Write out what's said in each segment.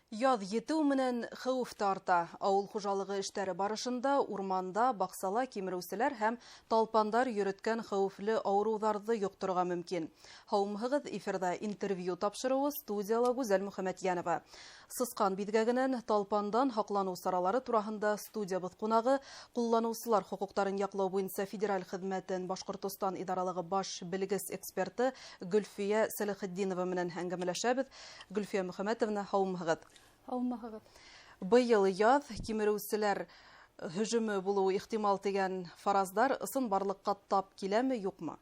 Яҙ етеү менән хәүеф тә арта. Ауыл хужалығы эштәре барышында урманда, баҡсала кимереүселәр һәм талпандар йөрөткән хәүефле ауырыуҙарҙы йоҡторға мөмкин. Һаумыһығыҙ, эфирҙа интервью тапшырыуы студияла Гүзәл Мөхәмәтйәнова. Сысҡан биҙгәгенән талпандан һаҡланыу саралары тураһында студиябыҙ ҡунағы, ҡулланыусылар хоҡуҡтарын яҡлау буйынса федераль хеҙмәтен Башҡортостан идаралығы баш белгес эксперты Гөлфиә Сәләхетдинова менән әңгәмәләшәбеҙ. Гөлфиә Мөхәмәтовна, һаумыһығыҙ. Быйыл яҙ кимереүселәр һөжүме булыуы ихтимал тигән фараздар ысын барлыҡҡа тап киләме, юҡмы?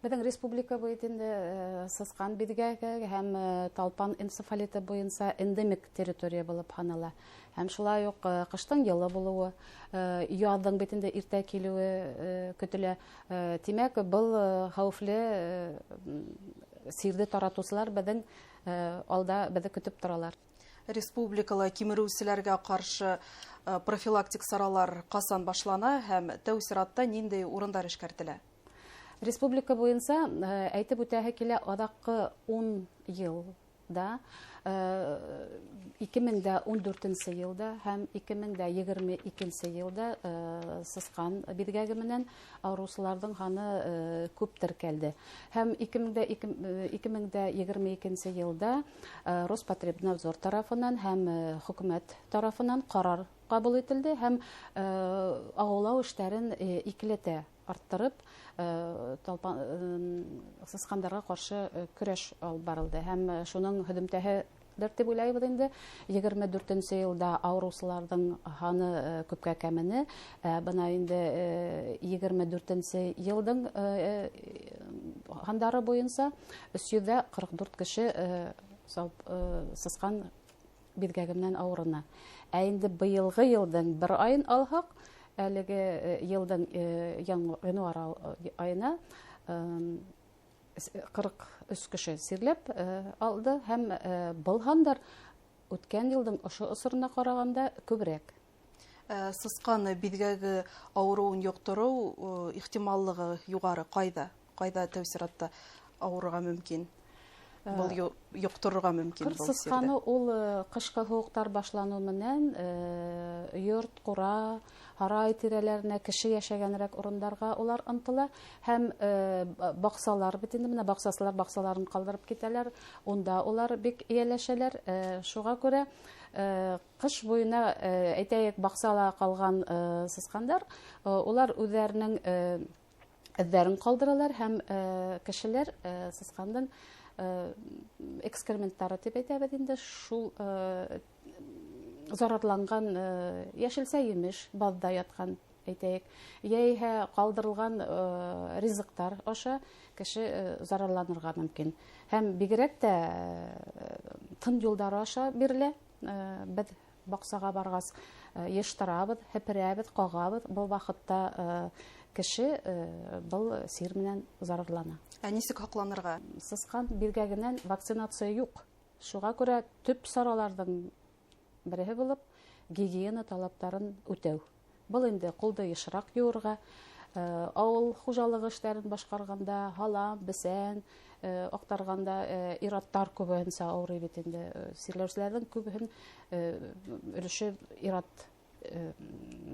Беҙҙең республика буйында сысҡан биҙгәге һәм талпан энцефалиты буйынса эндемик территория булып һанала. Һәм шулай уҡ ҡыштың йылы булыуы, яҙҙың битендә иртә килеүе көтөлә. Тимәк, был хәүефле сирҙе таратыусылар беҙҙең алда беҙҙе көтөп торалар. Республикала кимереүселәргә ҡаршы профилактик саралар ҡасан башлана һәм тәү сиратта ниндәй урындар эшкәртелә? Республика буйынса әйтеп үтәһе килә, аҙаҡҡы 10 йылда, 2014 йылда һәм 2022 йылда сысҡан биҙгәге менән ауырыусыларҙың һаны күп теркәлде. Һәм 2022 йылда Роспотребнадзор тарафынан һәм хөкүмәт тарафынан ҡарар ҡабул ителде һәм ауылау эштәрен икеләтә арттырып, сысҡандарға ҡаршы көрәш алып барылды. Һәм шуның һөҙөмтәһе дип уйлайбыҙ инде. 24 йылда ауырыусыларҙың һаны күпкә кәмене. Бына инде 24 йылдың һандары буйынса 344 кеше сысҡан биҙгәге менән ауырына. Ә инде быйылғы йылдың бер айын алһаҡ, әлеге йылдың январ айына 43 кеше сирләп алды һәм был һандар үткән йылдың ошо осорына ҡарағанда күберәк. Сысҡан биҙгәге ауырыуын йоҡтороу ихтималлығы юғары ҡайҙа? Ҡайҙа тәү сиратта ауырырға мөмкин? Был йоҡторорға мөмкин был сирҙә? Сысҡаны ул ҡышҡы һыуыҡтар башланыу менән йорт, ҡура, һарай тирәләренә, кеше йәшәгәнерәк урындарға улар ынтыла. Һәм баҡсалар бит инде, менә баҡсасылар баҡсаларын ҡалдырып китәләр. Унда улар бик эйәләшәләр. Шуға күрә ҡыш буйына, әйтәйек, баҡсала ҡалған сысҡандар, улар үҙҙәренең эҙҙәрен ҡалдыралар һәм кешеләр сысҡандың экскременттары тип әйтәбеҙ инде, шул зарарланған йәшелсә емеш баҙҙа ятҡан, әйтәйек, йәйһә ҡалдырылған ризыҡтар аша кеше зарарланырға мөмкин. Һәм бигерәк тә тын юлдары аша бирелә. Беҙ баҡсаға барғас йыштырабыҙ, һеперәбеҙ, ҡағабыҙ. Был ваҡытта кеше был сир менән зарарлана. Ә нисек һаҡланырға? Сысҡан биҙгәгенән вакцинация юҡ. Шуға күрә төп сараларҙың береһе булып гигиена талаптарын үтәү. Был инде ҡулды йышыраҡ юырға, ауыл хужалығы эштәрен башҡарғанда һалам, бесән аҡтарғанда ираттар күбеһенсә ауырый бит инде. Сирләүселәрҙең күбеһен өлөшө ират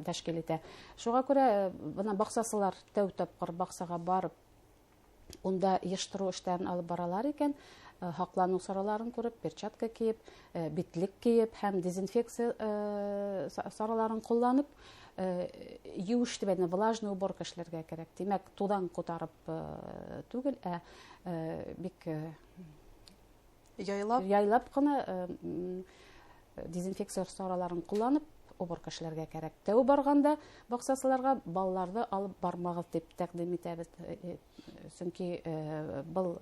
тәшкил итә. Шуға күрә бына баҡсасылар тәү тапҡыр баҡсаға барып, унда йыштырыу эштәрен алып баралар икән, һаҡланыу сараларын күреп, перчатка кейеп, битлек кейеп һәм дезинфекция сараларын ҡулланып, юеш тип әйтә, влажный уборка эшләргә кәрәк. Тимәк, туҙан ҡутарып түгел, бик яйлап ҡына дезинфекция сараларын ҡулланып, уборка эшләргә кәрәк. Тәү барғанда баҡсасыларға балаларҙы алып бармағыҙ дип тәҡдим итәбеҙ. Сөнки был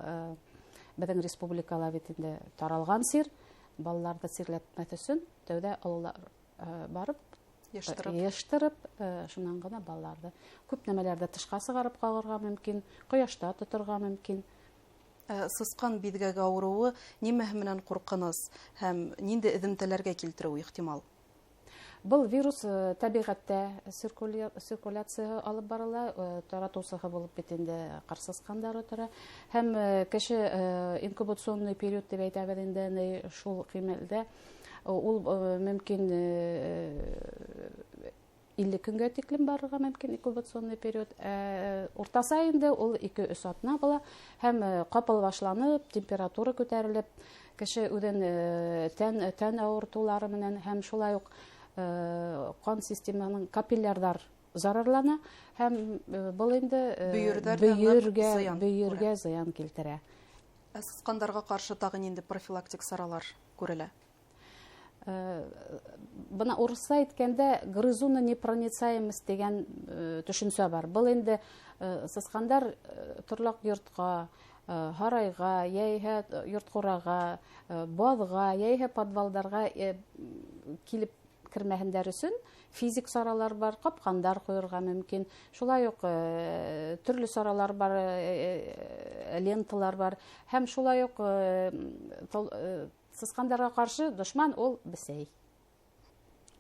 беҙҙең республикала бит инде таралған сир, балаларҙы сирләтмәҫ өсөн тәүҙә ололар барып, йыштырып, шунан ғына балаларҙы. Күп нәмәләрҙе тышҡа сығарып ҡалырға мөмкин, ҡояшта тоторға мөмкин. Сысҡан биҙгәге ауырыуы нимәһе менән ҡурҡыныс һәм ниндәй эҙемтәләргә килтереү ихтимал? Был вирус табигатьтә циркуляция алып барыла, таратусыгы булып бит инде карсызкандары тора. Һәм кеше инкубационный период дип әйтәбез инде, шул кыйммәлдә ул мөмкин 50 көнгә тиклем барырга мөмкин инкубационный период. Уртаса инде ул 2-3 атна була һәм капыл башланып, температура күтәрелеп, кеше үдән тән авыртулары менән һәм шулай ук кан системаның капиллярдар зарарлана һәм был инде бөергә зыян килтерә. Сызкандарга каршы тагы нинди профилактик саралар күрелә? Бына урысча әйткәндә грызунонепроницаемость дигән төшенчә бар. Был инде сызкандар торлак йортка, һарайга, яисә йорт-курага, базга, яисә подвалдарга килеп кермәһендәр өчен физик саралар бар, капкандар куярга мөмкин. Шулай ук төрле саралар бар, ленталар бар. Һәм шулай ук сызкандарга каршы дошман ул бесәй.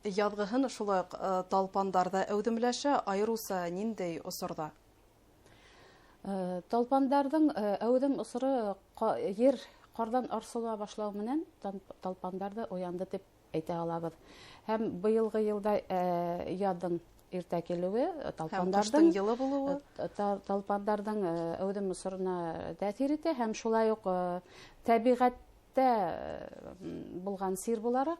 Язгыһын шулай ук талпандарда әүдемләшә, айруса ниндәй осорда? Талпандардың әүдем осыры ер кардан арсыла башлау менән талпандарда уянды дип әйтә алабыз. Һәм быелгы елда ядың иртә килүе, талпандардың әүдем осырына тәэсир итә һәм шулай ук табигатьтә булган сир буларак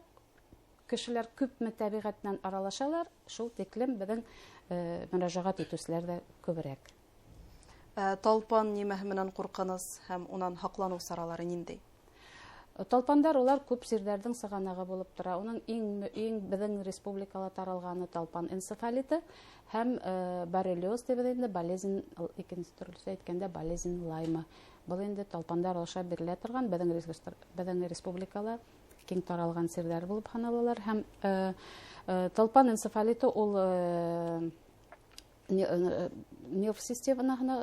кешеләр күпме табигатьнән аралашалар, шул тиклем безнең мөрәҗәгать итүчеләр дә күбрәк. Талпан нимәһе менән куркыныз һәм унан һаклану саралары ниндәй? Талпандар улар күп сирләрдән сыганагы булып тора. Уның иң безнең республикала таралганы талпан энцефалиты һәм боррелиоз дип әйтелгән болезнь, икенче төрлесе әйткәндә болезнь Лайма. Был инде талпандар аша бирелә торган безнең республикала киң таралган сирләр булып саналалар һәм талпан энцефалиты ул нерв системасына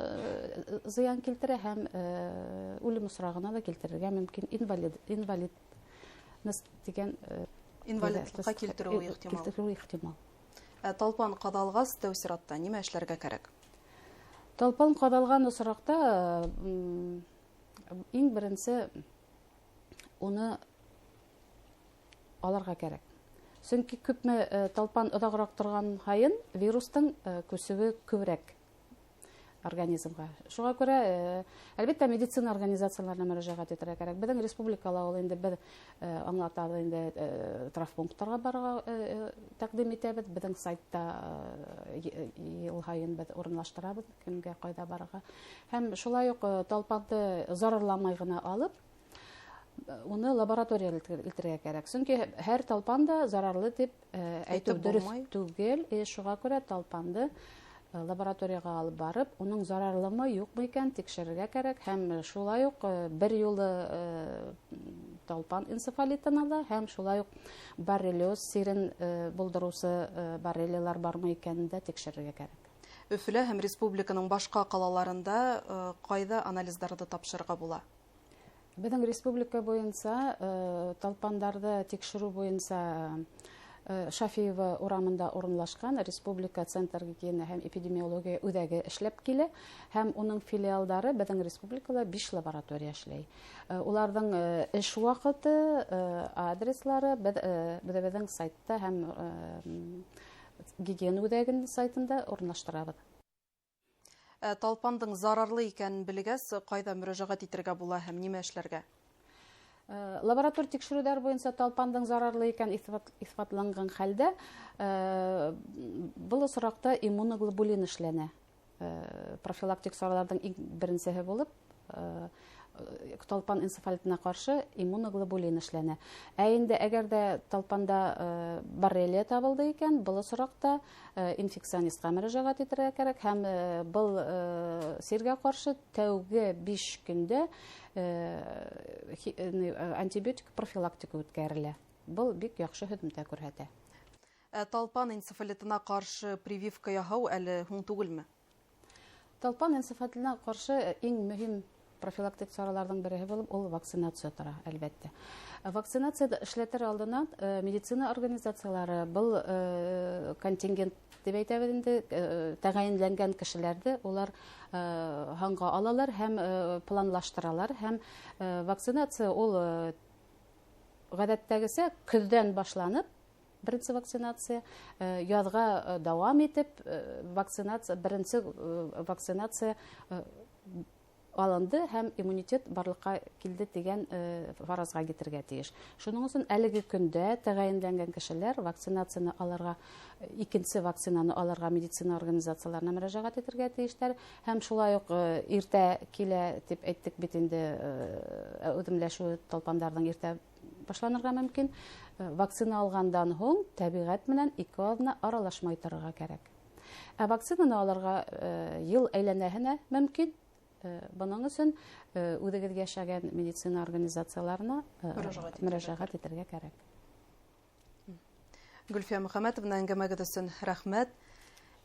зыян килтерә һәм үлем осрагына да килтерергә мөмкин. Инвалидность дигән инвалидлыкка килтерү ихтимал. Талпан кадалгас тәүсиратта нимә эшләргә кирәк? Талпан кадалган осракта иң беренче уны аларга кирәк. Чөнки күпме талпан одаграк торган хайын вирустың күсүе күбрәк организмга. Шуңа күрә әлбәттә медицина организацияләренә мөрәҗәгать итәргә кирәк. Безнең республикала ул инде бер аңлатады инде травмпунктларга барырга тәкъдим итәбез. Безнең сайтта ел һайын без урынлаштырабыз кемгә кайда барырга. Һәм шулай ук талпанды зарарламай гына алып уны лабораториягә илтергә кирәк. Чөнки һәр талпан да зарарлы дип әйтү дөрес түгел. Шуңа күрә талпанды лабораториягә алып барып, уның зарарлымы, юкмы икән тикшерергә кирәк. Һәм шулай ук бер юлы талпан энцефалитын ала, һәм шулай ук боррелиоз сирен булдырусы боррелиялар бармы икәнен дә тикшерергә кирәк. Өфөлә һәм республиканың башка калаларында кайда анализларны тапшырырга була? Безнең республика буенча талпандарды тикшерү буенча Шафиева урамында урынлашкан Республика Центр гигиена һәм эпидемиология үҙәге эшләп килә һәм уның филиалдары безнең республикала 5 лаборатория эшләй. Уларның эш вакыты, адреслары безнең сайтта һәм гигиена үҙәгенең сайтында урынлаштырабыз. Талпандың зарарлы икәнен белгәс, кайда мөрәҗәгать итәргә була һәм нимә эшләргә? Лаборатор тикшерүләр буенча талпандың зарарлы икән исбатланган хәлдә был осракта иммуноглобулин эшләнә. Профилактик сараларның иң беренчеһе булып талпан энцефалитына каршы иммуноглобулин эшләнә. Инде әгәр дә талпанда боррелия табылды икән, был осракта инфекционистка мөрәҗәгать итәргә кирәк һәм был сиргә каршы тәүге 5 көндә антибиотик профилактика үткәрелә. Был бик яхшы хезмәт күрсәтә. Талпан энцефалитына каршы прививка яһау әле һуң түгелме? Талпан энцефалитына каршы иң мөһим профилактик сараларның береһе булып, ул вакцинация тора, әлбәттә. Вакцинацияда эшләтер алдыннан медицина организациялары был контингент дип әйтәбез инде, тәгаенләнгән кешеләрде улар ханга алалар һәм планлаштыралар, һәм вакцинация ул гадәттәгесә көздән башланып, беренче вакцинация, язга дәвам итеп, беренче вакцинация алынды һәм иммунитет барлыкка килде дигән фаразга китергә тиеш. Шуның өчен әлеге көндә тәгаенләнгән кешеләр вакцинацияны алырга, икенче вакцинаны алырга медицина организацияларына мөрәҗәгать итәргә тиештәр һәм шулай ук иртә килә дип әйттек бит инде, үдемләшү талпандардың иртә башланырга мөмкин. Вакцина алгандан һуң табигать менән ике адымны аралашмай торырга кирәк. Вакцинаны алырга ел әйләнәһенә мөмкин. Буның өчен үҙегеҙ яшәгән медицина организацияларына мөрәҗәгать итәргә кирәк. Гөлфия Мөхәммәтовна, әңгәмәгеҙ өсөн рәхмәт.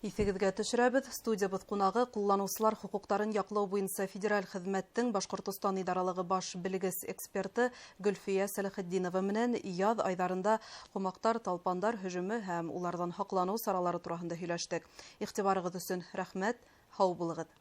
Иҫегеҙгә төшөрәбеҙ. Студиябыҙ ҡунағы ҡулланыусылар хоҡуҡтарын яҡлау буйынса федераль хеҙмәттең Башҡортостан идаралығы баш белгес эксперты Гөлфия Сәләхетдинова менән яҙ айҙарында ҡомаҡтар, талпандар һөжүме һәм уларҙан һаҡланыу саралары тураһында һөйләштек. Иғтибарығыҙ өсөн рәхмәт. Һау булығыҙ.